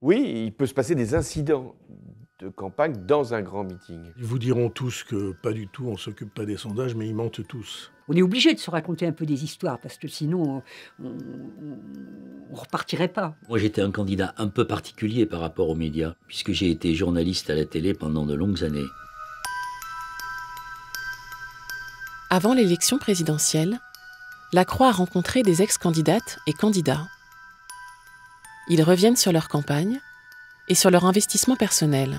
Oui, il peut se passer des incidents de campagne dans un grand meeting. Ils vous diront tous que pas du tout, on ne s'occupe pas des sondages, mais ils mentent tous. On est obligé de se raconter un peu des histoires, parce que sinon, on ne repartirait pas. Moi, j'étais un candidat un peu particulier par rapport aux médias, puisque j'ai été journaliste à la télé pendant de longues années. Avant l'élection présidentielle, Lacroix a rencontré des ex-candidates et candidats. Ils reviennent sur leur campagne et sur leur investissement personnel.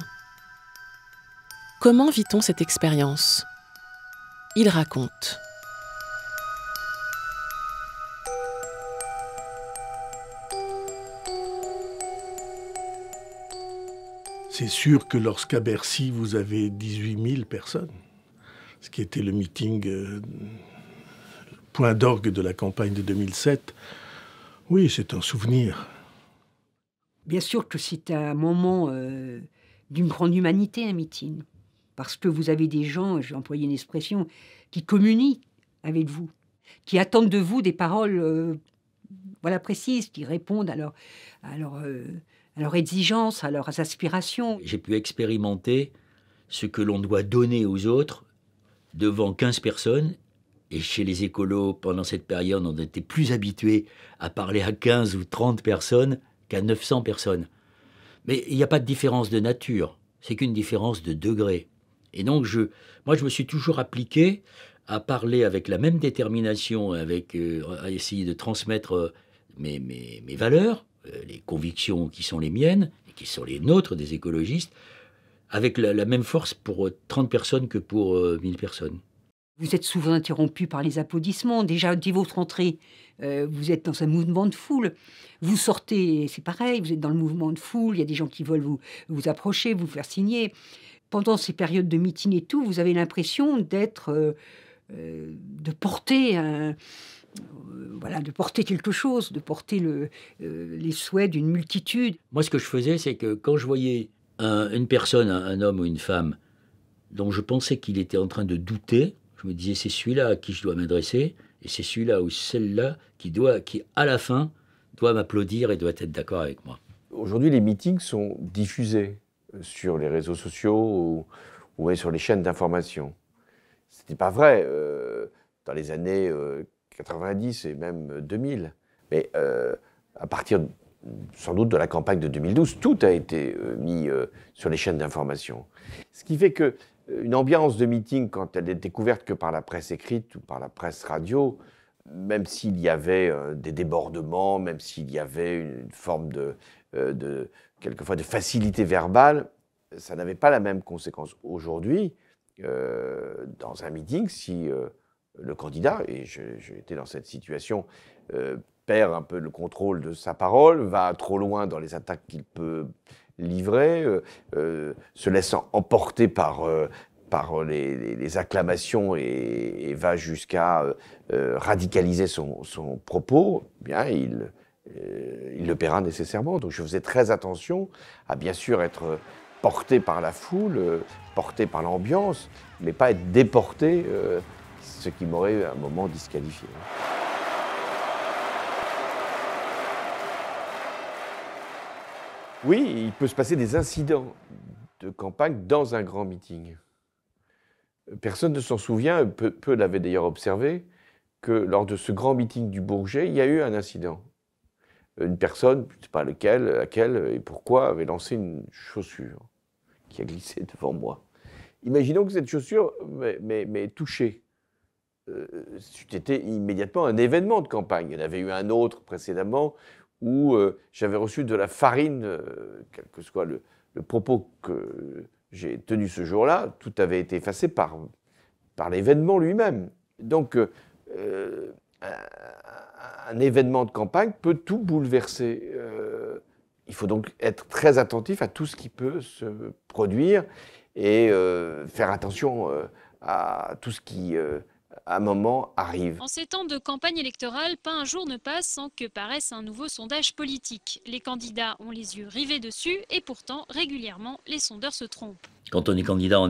Comment vit-on cette expérience ? Ils racontent. C'est sûr que lorsqu'à Bercy, vous avez 18 000 personnes, ce qui était le meeting point d'orgue de la campagne de 2007, oui, c'est un souvenir. Bien sûr que c'est un moment d'une grande humanité, un meeting. Parce que vous avez des gens, j'ai employé une expression, qui communiquent avec vous, qui attendent de vous des paroles précises, qui répondent à leurs exigences, à leurs aspirations. J'ai pu expérimenter ce que l'on doit donner aux autres devant 15 personnes. Et chez les écolos, pendant cette période, on était plus habitués à parler à 15 ou 30 personnes qu'à 900 personnes. Mais il n'y a pas de différence de nature, c'est qu'une différence de degré. Et donc, moi, je me suis toujours appliqué à parler avec la même détermination, à essayer de transmettre mes valeurs, les convictions qui sont les miennes, et qui sont les nôtres des écologistes, avec la même force pour 30 personnes que pour 1000 personnes. Vous êtes souvent interrompu par les applaudissements. Déjà, dès votre entrée, vous êtes dans un mouvement de foule. Vous sortez, c'est pareil, vous êtes dans le mouvement de foule. Il y a des gens qui veulent vous approcher, vous faire signer. Pendant ces périodes de meeting et tout, vous avez l'impression de porter de porter quelque chose, de porter les souhaits d'une multitude. Moi, ce que je faisais, c'est que quand je voyais une personne, un homme ou une femme, dont je pensais qu'il était en train de douter, je me disais, c'est celui-là à qui je dois m'adresser, et c'est celui-là ou celle-là qui, à la fin, doit m'applaudir et doit être d'accord avec moi. Aujourd'hui, les meetings sont diffusés sur les réseaux sociaux ou sur les chaînes d'information. Ce n'était pas vrai dans les années 90 et même 2000. Mais à partir, sans doute, de la campagne de 2012, tout a été mis sur les chaînes d'information. Ce qui fait que une ambiance de meeting, quand elle n'est découverte que par la presse écrite ou par la presse radio, même s'il y avait des débordements, même s'il y avait une forme quelquefois de facilité verbale, ça n'avait pas la même conséquence. Aujourd'hui, dans un meeting, si le candidat, et j'ai été dans cette situation, perd un peu le contrôle de sa parole, va trop loin dans les attaques qu'il peut livrer, se laissant emporter par les acclamations et va jusqu'à radicaliser son propos, bien il le paiera nécessairement. Donc je faisais très attention à bien sûr être porté par la foule, porté par l'ambiance, mais pas être déporté, ce qui m'aurait à un moment disqualifié. Oui, il peut se passer des incidents de campagne dans un grand meeting. Personne ne s'en souvient, peu l'avaient d'ailleurs observé, que lors de ce grand meeting du Bourget, il y a eu un incident. Une personne, je ne sais pas laquelle et pourquoi, avait lancé une chaussure qui a glissé devant moi. Imaginons que cette chaussure m'ait touché. C'était immédiatement un événement de campagne. Il y en avait eu un autre précédemment où j'avais reçu de la farine, quel que soit le propos que j'ai tenu ce jour-là, tout avait été effacé par l'événement lui-même. Donc, un événement de campagne peut tout bouleverser. Il faut donc être très attentif à tout ce qui peut se produire et faire attention à tout ce qui, à un moment, arrive. En ces temps de campagne électorale, pas un jour ne passe sans que paraisse un nouveau sondage politique. Les candidats ont les yeux rivés dessus et pourtant, régulièrement, les sondeurs se trompent. Quand on est candidat,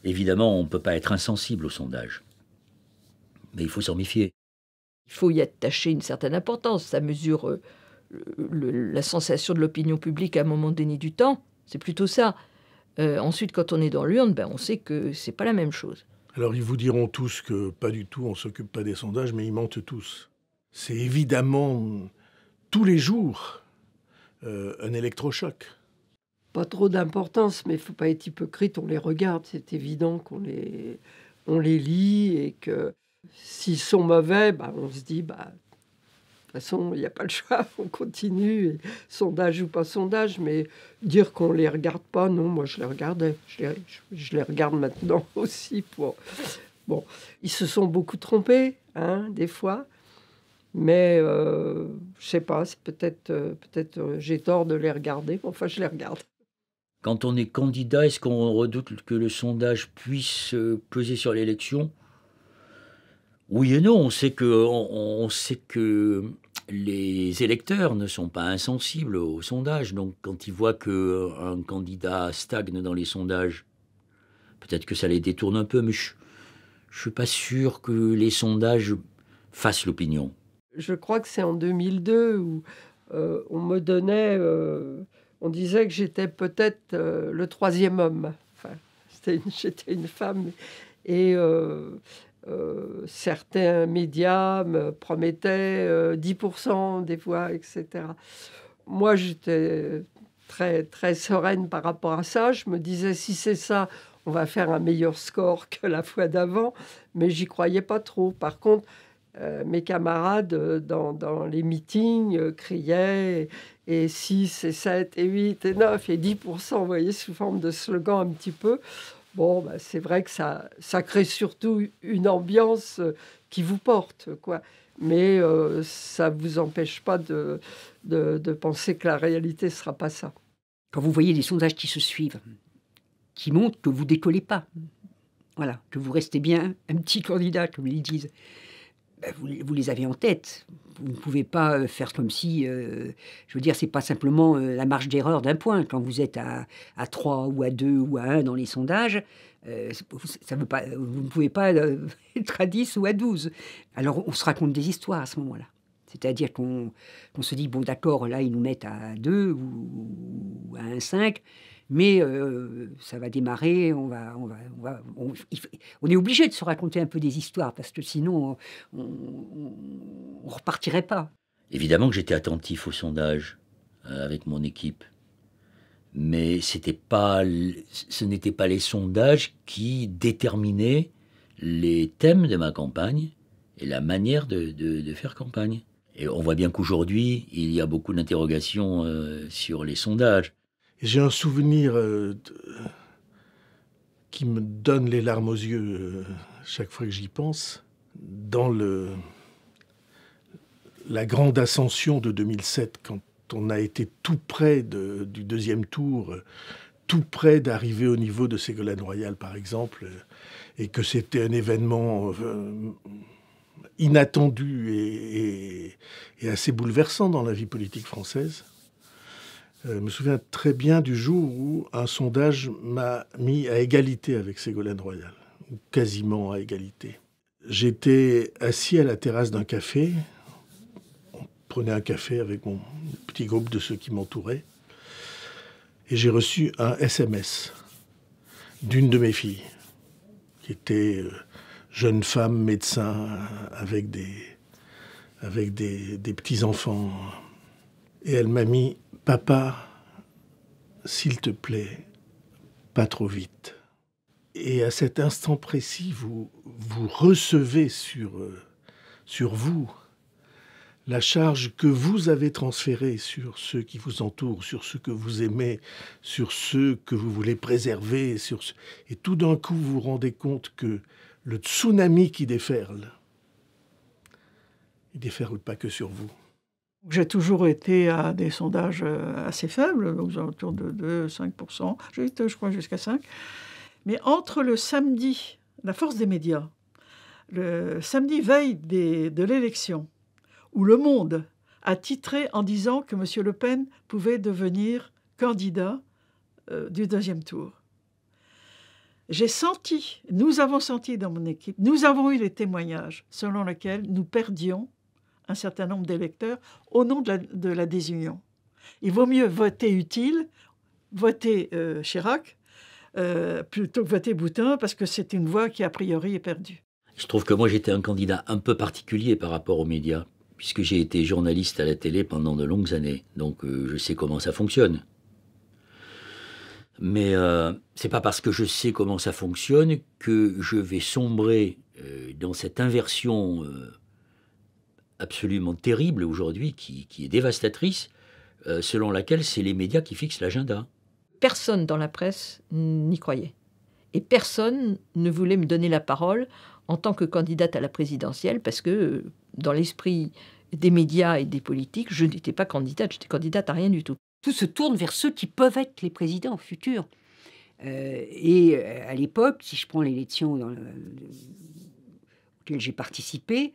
évidemment, on ne peut pas être insensible au sondage. Mais il faut s'en méfier. Il faut y attacher une certaine importance. Ça mesure la sensation de l'opinion publique à un moment donné du temps. C'est plutôt ça. Ensuite, quand on est dans l'urne, on sait que c'est pas la même chose. Alors ils vous diront tous que pas du tout, on s'occupe pas des sondages, mais ils mentent tous. C'est évidemment tous les jours un électrochoc. Pas trop d'importance, mais il ne faut pas être hypocrite, on les regarde, c'est évident qu'on les lit et que s'ils sont mauvais, on se dit, de toute façon, il n'y a pas le choix, on continue, et sondage ou pas sondage, mais dire qu'on ne les regarde pas, non, moi je les regardais, je les regarde maintenant aussi. Bon, ils se sont beaucoup trompés, des fois, mais je ne sais pas, c'est peut-être j'ai tort de les regarder, mais enfin je les regarde. Quand on est candidat, est-ce qu'on redoute que le sondage puisse peser sur l'élection ? Oui et non. On sait que les électeurs ne sont pas insensibles aux sondages. Donc quand ils voient qu'un candidat stagne dans les sondages, peut-être que ça les détourne un peu, mais je ne suis pas sûr que les sondages fassent l'opinion. Je crois que c'est en 2002 où on me donnait... on disait que j'étais peut-être le troisième homme. Enfin, j'étais une femme. Et certains médias me promettaient 10% des voix, etc. Moi, j'étais très, très sereine par rapport à ça. Je me disais, si c'est ça, on va faire un meilleur score que la fois d'avant. Mais j'y croyais pas trop. Par contre, mes camarades dans les meetings criaient et 6 et 7 et 8 et 9 et 10%, vous voyez, sous forme de slogan un petit peu. Bon, c'est vrai que ça crée surtout une ambiance qui vous porte, quoi. Mais ça ne vous empêche pas de penser que la réalité ne sera pas ça. Quand vous voyez des sondages qui se suivent, qui montrent que vous ne décollez pas, voilà, que vous restez bien un petit candidat, comme ils disent, vous les avez en tête. Vous ne pouvez pas faire comme si... je veux dire, ce n'est pas simplement la marge d'erreur d'un point. Quand vous êtes à 3 ou à 2 ou à 1 dans les sondages, ça veut pas, vous ne pouvez pas être à 10 ou à 12. Alors, on se raconte des histoires à ce moment-là. C'est-à-dire qu'on se dit, bon, d'accord, là, ils nous mettent à 2 ou à 1,5, mais ça va démarrer, on est obligé de se raconter un peu des histoires, parce que sinon, on ne repartirait pas. Évidemment que j'étais attentif au sondage avec mon équipe, mais ce n'étaient pas les sondages qui déterminaient les thèmes de ma campagne et la manière de faire campagne. Et on voit bien qu'aujourd'hui, il y a beaucoup d'interrogations sur les sondages. J'ai un souvenir qui me donne les larmes aux yeux chaque fois que j'y pense. Dans la grande ascension de 2007, quand on a été tout près du deuxième tour, tout près d'arriver au niveau de Ségolène Royal, par exemple, et que c'était un événement inattendu et assez bouleversant dans la vie politique française. Je me souviens très bien du jour où un sondage m'a mis à égalité avec Ségolène Royal, ou quasiment à égalité. J'étais assis à la terrasse d'un café, on prenait un café avec mon petit groupe de ceux qui m'entouraient, et j'ai reçu un SMS d'une de mes filles, qui était jeune femme médecin avec des petits-enfants. Et elle m'a mis « Papa, s'il te plaît, pas trop vite ». Et à cet instant précis, vous recevez sur vous la charge que vous avez transférée sur ceux qui vous entourent, sur ceux que vous aimez, sur ceux que vous voulez préserver. Et tout d'un coup, vous vous rendez compte que le tsunami qui déferle, il ne déferle pas que sur vous. J'ai toujours été à des sondages assez faibles, aux alentours de 2-5%. J'ai été, je crois, jusqu'à 5%. Mais entre le samedi, la force des médias, le samedi veille de l'élection, où Le Monde a titré en disant que M. Le Pen pouvait devenir candidat du deuxième tour. Nous avons senti dans mon équipe, nous avons eu les témoignages selon lesquels nous perdions un certain nombre d'électeurs au nom de la désunion. Il vaut mieux voter utile, voter Chirac, plutôt que voter Boutin, parce que c'est une voix qui, a priori, est perdue. Je trouve que moi, j'étais un candidat un peu particulier par rapport aux médias, puisque j'ai été journaliste à la télé pendant de longues années. Donc, je sais comment ça fonctionne. Mais c'est pas parce que je sais comment ça fonctionne que je vais sombrer dans cette inversion absolument terrible aujourd'hui, qui est dévastatrice, selon laquelle c'est les médias qui fixent l'agenda. Personne dans la presse n'y croyait. Et personne ne voulait me donner la parole en tant que candidate à la présidentielle, parce que dans l'esprit des médias et des politiques, je n'étais pas candidate, j'étais candidate à rien du tout. Tout se tourne vers ceux qui peuvent être les présidents futurs. Et à l'époque, si je prends l'élection auquel j'ai participé,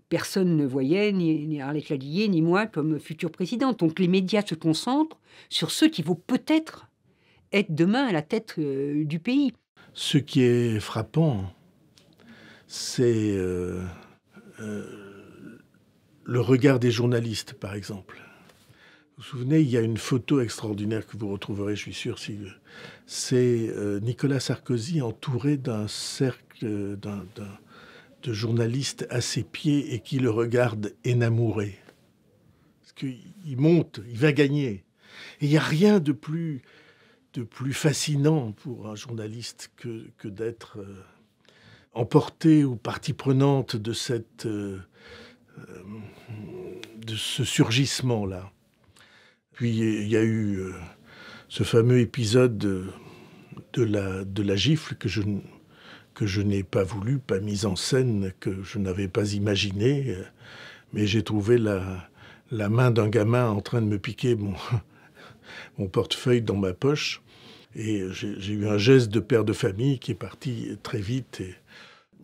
personne ne voyait ni Arlette Ladillier ni moi comme future présidente. Donc les médias se concentrent sur ceux qui vont peut-être être demain à la tête du pays. Ce qui est frappant, c'est le regard des journalistes, par exemple. Vous vous souvenez, il y a une photo extraordinaire que vous retrouverez, je suis sûr. C'est Nicolas Sarkozy entouré d'un cercle de journalistes à ses pieds et qui le regardent énamouré. Parce qu'il monte, il va gagner. Et il n'y a rien de plus fascinant pour un journaliste que d'être emporté ou partie prenante de ce surgissement-là. Puis il y a eu ce fameux épisode de la gifle que je n'ai pas voulu, pas mise en scène, que je n'avais pas imaginé, mais j'ai trouvé la main d'un gamin en train de me piquer mon portefeuille dans ma poche, et j'ai eu un geste de père de famille qui est parti très vite, et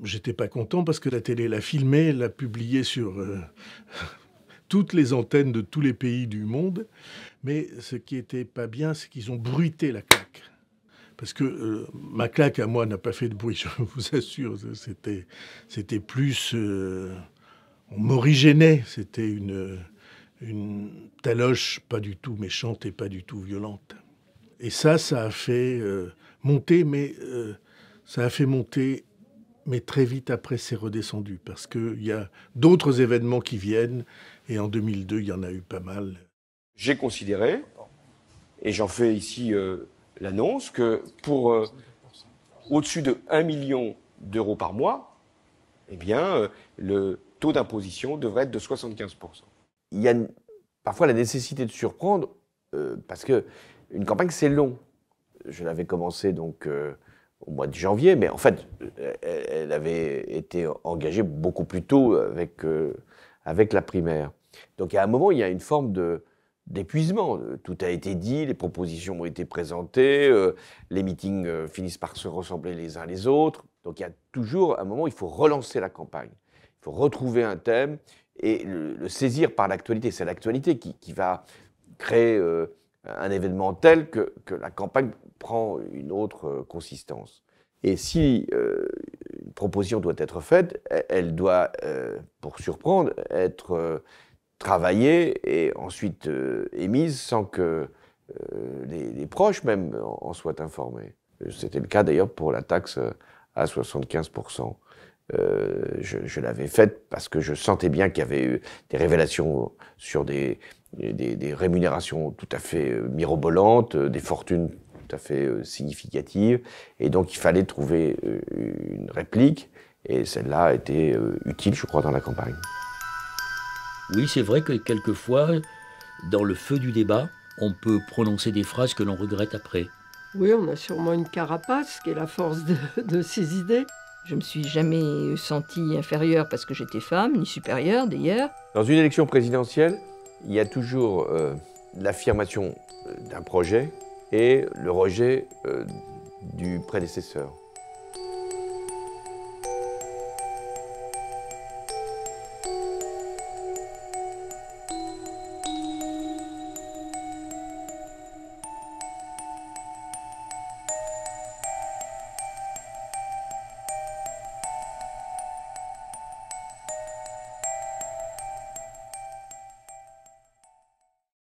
j'étais pas content parce que la télé l'a filmé, l'a publié sur toutes les antennes de tous les pays du monde. Mais ce qui était pas bien, c'est qu'ils ont bruité la claque. Parce que ma claque à moi n'a pas fait de bruit, je vous assure. C'était plus... on m'origénait. C'était une taloche pas du tout méchante et pas du tout violente. Et ça a fait monter, mais ça a fait monter... Mais très vite après, c'est redescendu parce qu'il y a d'autres événements qui viennent. Et en 2002, il y en a eu pas mal. J'ai considéré, et j'en fais ici l'annonce, que pour au-dessus de 1 million d'euros par mois, eh bien, le taux d'imposition devrait être de 75%. Il y a parfois la nécessité de surprendre parce qu'une campagne, c'est long. Je l'avais commencé donc... au mois de janvier, mais en fait, elle avait été engagée beaucoup plus tôt avec la primaire. Donc, à un moment, il y a une forme d'épuisement. Tout a été dit, les propositions ont été présentées, les meetings finissent par se ressembler les uns les autres. Donc, il y a toujours un moment où il faut relancer la campagne. Il faut retrouver un thème et le saisir par l'actualité. C'est l'actualité qui va créer un événement tel que la campagne prend une autre consistance. Et si une proposition doit être faite, elle doit, pour surprendre, être travaillée et ensuite émise sans que les proches même en soient informés. C'était le cas d'ailleurs pour la taxe à 75%. Je l'avais faite parce que je sentais bien qu'il y avait eu des révélations sur des rémunérations tout à fait mirobolantes, des fortunes tout à fait significatives, et donc il fallait trouver une réplique, et celle-là a été utile, je crois, dans la campagne. Oui, c'est vrai que quelquefois, dans le feu du débat, on peut prononcer des phrases que l'on regrette après. Oui, on a sûrement une carapace, qui est la force de ses idées. Je me suis jamais sentie inférieure parce que j'étais femme, ni supérieure d'ailleurs. Dans une élection présidentielle, il y a toujours l'affirmation d'un projet et le rejet du prédécesseur.